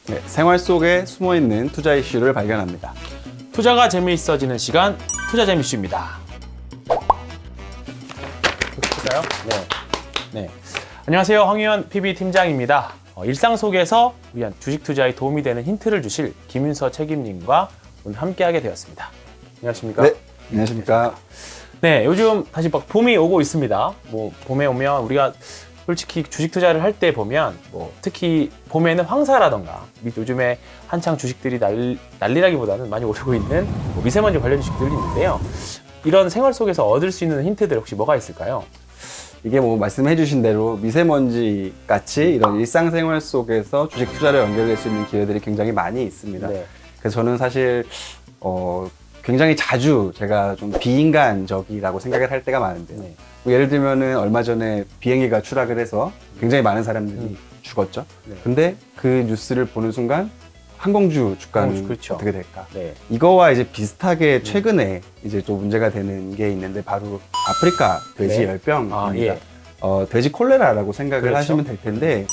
네, 생활 속에 숨어있는 투자 이슈를 발견합니다. 투자가 재미있어지는 시간, 투자 재미쇼입니다. 볼까요? 네. 안녕하세요. 황유현 PB 팀장입니다. 일상 속에서 위한 주식 투자에 도움이 되는 힌트를 주실 김윤서 책임님과 오늘 함께하게 되었습니다. 안녕하십니까? 네, 안녕하십니까. 네, 요즘 다시 막 봄이 오고 있습니다. 뭐 봄에 오면 우리가 솔직히 주식 투자를 할 때 보면 뭐 특히 봄에는 황사라던가 요즘에 한창 주식들이 난리라기보다는 많이 오르고 있는 뭐 미세먼지 관련 주식들이 있는데요. 이런 생활 속에서 얻을 수 있는 힌트들 혹시 뭐가 있을까요? 이게 뭐 말씀해 주신 대로 미세먼지 같이 이런 일상생활 속에서 주식 투자를 연결될 수 있는 기회들이 굉장히 많이 있습니다. 네. 그래서 저는 사실 굉장히 자주 제가 좀 비인간적이라고 생각을 할 때가 많은데 네. 뭐 예를 들면은 얼마 전에 비행기가 추락을 해서 굉장히 많은 사람들이 죽었죠. 네. 근데 그 뉴스를 보는 순간 항공주 주가는 그렇죠. 어떻게 될까? 네. 이거와 이제 비슷하게 최근에 이제 또 문제가 되는 게 있는데 바로 아프리카 돼지 네. 열병입니다. 예. 돼지 콜레라라고 생각을 그렇죠. 하시면 될 텐데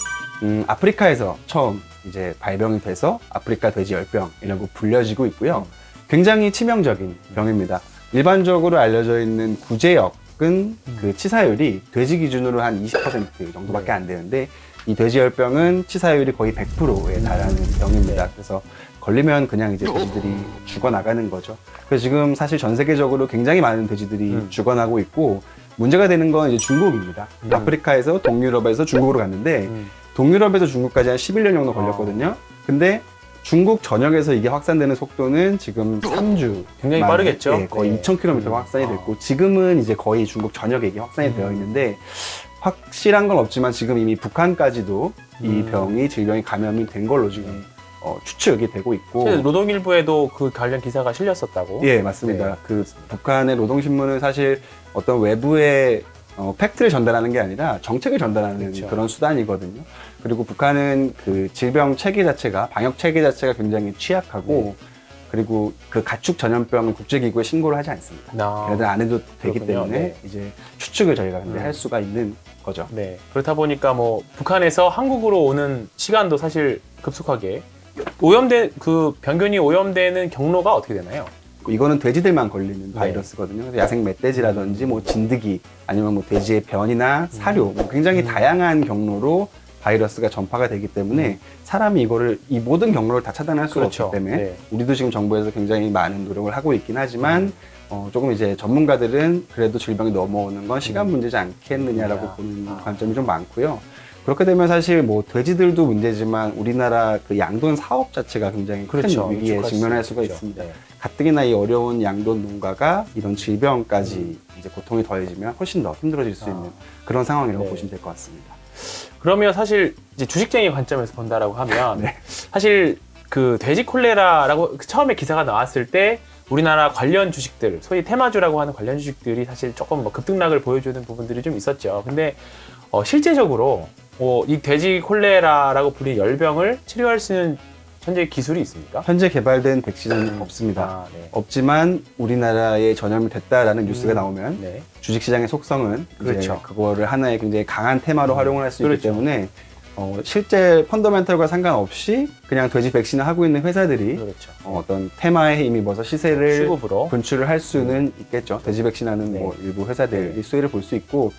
아프리카에서 처음 이제 발병이 돼서 아프리카 돼지 열병이라고 불려지고 있고요. 굉장히 치명적인 병입니다. 일반적으로 알려져 있는 구제역은 그 치사율이 돼지 기준으로 한 20% 정도밖에 안 되는데 이 돼지열병은 치사율이 거의 100%에 달하는 병입니다. 그래서 걸리면 그냥 이제 돼지들이 죽어나가는 거죠. 그래서 지금 사실 전 세계적으로 굉장히 많은 돼지들이 죽어나고 있고 문제가 되는 건 이제 중국입니다. 아프리카에서 동유럽에서 중국으로 갔는데 동유럽에서 중국까지 한 11년 정도 걸렸거든요. 근데 중국 전역에서 이게 확산되는 속도는 지금 3주 굉장히 빠르겠죠? 예, 거의 네. 2,000km가 확산이 됐고 지금은 이제 거의 중국 전역에 이게 확산이 되어 있는데 확실한 건 없지만 지금 이미 북한까지도 이 병이 질병이 감염이 된 걸로 지금 추측이 되고 있고 노동일보에도 그 관련 기사가 실렸었다고. 예 맞습니다. 네. 그 북한의 노동신문은 사실 어떤 외부의 팩트를 전달하는 게 아니라 정책을 전달하는 그렇죠. 그런 수단이거든요. 그리고 북한은 그 질병 체계 자체가 방역 체계 자체가 굉장히 취약하고 그리고 그 가축 전염병을 국제기구에 신고를 하지 않습니다. 걔네들 안 해도 되기 그렇군요. 때문에 네. 이제 추측을 저희가 근데 할 수가 있는 거죠. 네. 그렇다 보니까 뭐 북한에서 한국으로 오는 시간도 사실 급속하게 그 병균이 오염되는 경로가 어떻게 되나요? 이거는 돼지들만 걸리는 바이러스거든요. 그래서 야생 멧돼지라든지 뭐 진드기 아니면 뭐 돼지의 변이나 사료 뭐 굉장히 다양한 경로로 바이러스가 전파가 되기 때문에 사람이 이거를 이 모든 경로를 다 차단할 수가 그렇죠. 없기 때문에 네. 우리도 지금 정부에서 굉장히 많은 노력을 하고 있긴 하지만 조금 이제 전문가들은 그래도 질병이 넘어오는 건 시간 문제지 않겠느냐라고 보는 관점이 좀 많고요. 그렇게 되면 사실 뭐 돼지들도 문제지만 우리나라 그 양돈 사업 자체가 굉장히 그렇죠. 큰 위기에 위축할 직면할 수 수가 있죠. 있습니다. 네. 가뜩이나 이 어려운 양돈 농가가 이런 질병까지 이제 고통이 더해지면 훨씬 더 힘들어질 수 있는 그런 상황이라고 네. 보시면 될 것 같습니다. 그러면 사실 이제 주식쟁이 관점에서 본다라고 하면 네. 사실 그 돼지 콜레라라고 처음에 기사가 나왔을 때 우리나라 관련 주식들, 소위 테마주라고 하는 관련 주식들이 사실 조금 뭐 급등락을 보여주는 부분들이 좀 있었죠. 근데 실제적으로 이 돼지 콜레라라고 불리는 열병을 치료할 수 있는 현재 기술이 있습니까? 현재 개발된 백신은 없습니다. 네. 없지만 우리나라에 전염이 됐다라는 뉴스가 나오면 네. 주식시장의 속성은 그렇죠. 이제 그거를 하나의 굉장히 강한 테마로 활용을 할 수 있기 그렇죠. 때문에 실제 펀더멘털과 상관없이 그냥 돼지 백신을 하고 있는 회사들이 그렇죠. 어떤 테마에 힘입어서 시세를 수급으로 분출을 할 수는 있겠죠. 돼지 백신하는 네. 뭐 일부 회사들이 수혜를 볼 수 있고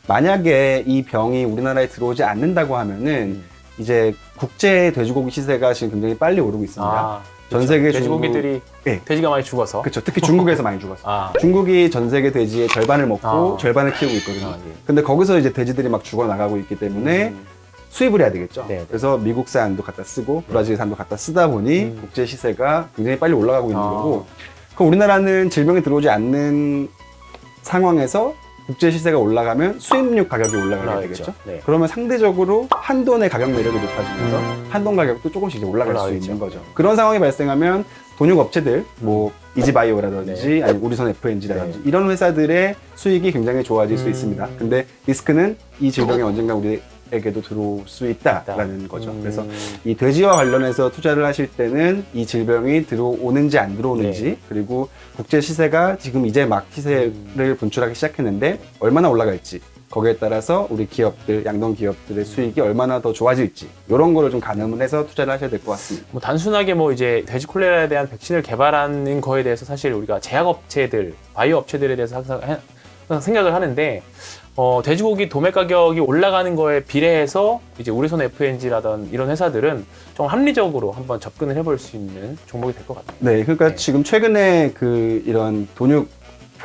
만약에 이 병이 우리나라에 들어오지 않는다고 하면은 이제 국제 돼지고기 시세가 지금 굉장히 빨리 오르고 있습니다. 전 세계 돼지고기들이 네. 돼지가 많이 죽어서 그렇죠. 특히 중국에서 많이 죽었어요. 네. 중국이 전 세계 돼지의 절반을 먹고 절반을 키우고 있거든요. 예. 근데 거기서 이제 돼지들이 막 죽어나가고 있기 때문에 수입을 해야 되겠죠. 네. 그래서 미국산도 갖다 쓰고 브라질산도 갖다 쓰다 보니 국제 시세가 굉장히 빨리 올라가고 있는 거고 그럼 우리나라는 질병이 들어오지 않는 상황에서 국제 시세가 올라가면 수입육 가격이 올라가게 되겠죠. 네. 그러면 상대적으로 한돈의 가격 매력이 높아지면서 한돈 가격도 조금씩 이제 올라갈 수 올라가겠죠. 있는 거죠. 그런 상황이 발생하면 돈육 업체들, 뭐 이지바이오라든지 아니면 우리선 FNG라든지 이런 회사들의 수익이 굉장히 좋아질 수 있습니다. 근데 리스크는 이 질병이 언젠가 우리에게도 들어올 수 있다라는 거죠. 그래서 이 돼지와 관련해서 투자를 하실 때는 이 질병이 들어오는지 안 들어오는지 그리고 국제 시세가 지금 이제 막 시세를 분출하기 시작했는데 얼마나 올라갈지 거기에 따라서 우리 기업들, 양동 기업들의 수익이 얼마나 더 좋아질지 이런 거를 좀 가늠을 해서 투자를 하셔야 될 것 같습니다. 뭐 단순하게 뭐 이제 돼지 콜레라에 대한 백신을 개발하는 거에 대해서 사실 우리가 제약업체들, 바이오 업체들에 대해서 항상 생각을 하는데 돼지고기 도매 가격이 올라가는 거에 비례해서 이제 우리손 FNG라던 이런 회사들은 좀 합리적으로 한번 접근을 해볼 수 있는 종목이 될 것 같아요. 네, 그러니까 네. 지금 최근에 그 이런 돈육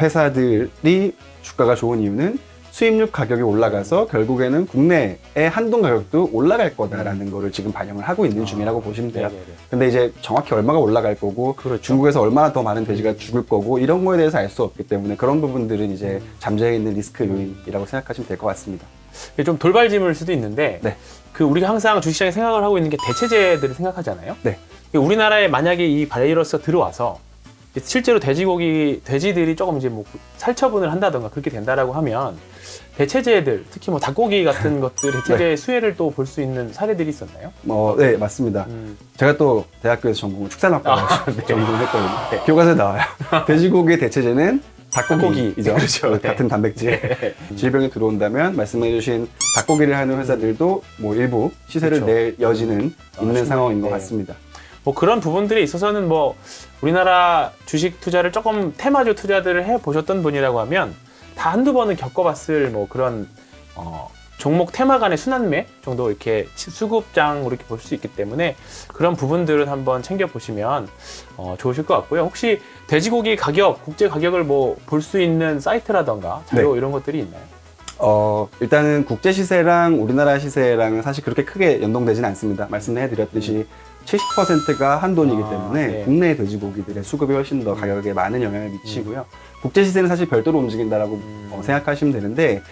회사들이 주가가 좋은 이유는 수입육 가격이 올라가서 결국에는 국내의 한돈 가격도 올라갈 거다라는 거를 지금 반영을 하고 있는 중이라고 보시면 돼요. 네네네. 근데 이제 정확히 얼마가 올라갈 거고 그렇죠. 중국에서 얼마나 더 많은 돼지가 죽을 거고 이런 거에 대해서 알 수 없기 때문에 그런 부분들은 이제 잠재해 있는 리스크 요인이라고 생각하시면 될 것 같습니다. 이게 좀 돌발짐을 수도 있는데 네. 그 우리가 항상 주식시장에 생각을 하고 있는 게 대체제들을 생각하잖아요. 네. 우리나라에 만약에 이 바이러스가 들어와서 실제로 돼지들이 조금 이제 뭐 살처분을 한다던가 그렇게 된다라고 하면 대체제들, 특히 뭐 닭고기 같은 것들 대체제 수혜를 또 볼 수 있는 사례들이 있었나요? 네, 맞습니다. 제가 또 대학교에서 전공을 축산학과 전공했거든요. 네. 교과서에 나와요. 돼지고기의 대체제는 닭고기이죠. 그렇죠. 같은 단백질. 질병이 들어온다면 말씀해주신 닭고기를 하는 회사들도 뭐 일부 시세를 그렇죠. 낼 여지는 있는 상황인 것 네. 같습니다. 뭐 그런 부분들에 있어서는 뭐 우리나라 주식 투자를 조금 테마주 투자들을 해 보셨던 분이라고 하면 다 한두 번은 겪어봤을 뭐 그런 종목 테마 간의 순환매 정도 이렇게 수급장으로 이렇게 볼 수 있기 때문에 그런 부분들은 한번 챙겨 보시면 좋으실 것 같고요. 혹시 돼지고기 가격, 국제 가격을 뭐 볼 수 있는 사이트라던가 자료 이런 것들이 있나요? 일단은 국제 시세랑 우리나라 시세랑은 사실 그렇게 크게 연동되지는 않습니다. 말씀해드렸듯이 70%가 한돈이기 때문에 네. 국내 돼지고기들의 수급이 훨씬 더 가격에 많은 영향을 미치고요. 국제 시세는 사실 별도로 움직인다라고 생각하시면 되는데,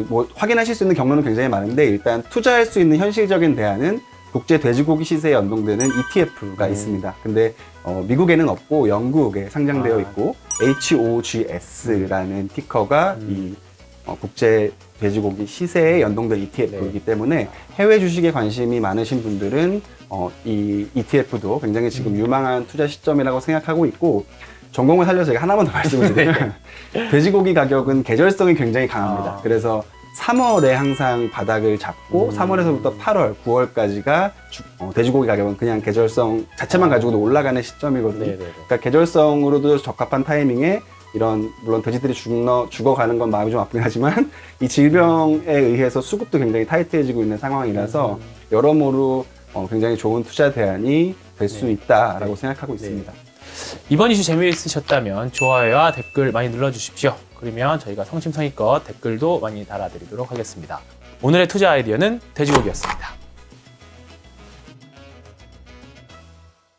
뭐 확인하실 수 있는 경로는 굉장히 많은데 일단 투자할 수 있는 현실적인 대안은 국제 돼지고기 시세에 연동되는 ETF가 있습니다. 근데 미국에는 없고 영국에 상장되어 있고 HOGS라는 티커가 이 국제 돼지고기 시세에 연동된 ETF이기 때문에 해외 주식에 관심이 많으신 분들은 이 ETF도 굉장히 지금 유망한 투자 시점이라고 생각하고 있고, 전공을 살려서 제가 하나만 더 말씀을 드리면 돼지고기 가격은 계절성이 굉장히 강합니다. 그래서 3월에 항상 바닥을 잡고 3월에서부터 8월, 9월까지가 돼지고기 가격은 그냥 계절성 자체만 가지고도 올라가는 시점이거든요. 그러니까 계절성으로도 적합한 타이밍에 이런 물론 돼지들이 죽어가는 건 마음이 좀 아프긴 하지만 이 질병에 의해서 수급도 굉장히 타이트해지고 있는 상황이라서 여러모로 굉장히 좋은 투자 대안이 될 수 있다라고 생각하고 있습니다. 이번 이슈 재미있으셨다면 좋아요와 댓글 많이 눌러주십시오. 그러면 저희가 성심성의껏 댓글도 많이 달아드리도록 하겠습니다. 오늘의 투자 아이디어는 돼지고기였습니다.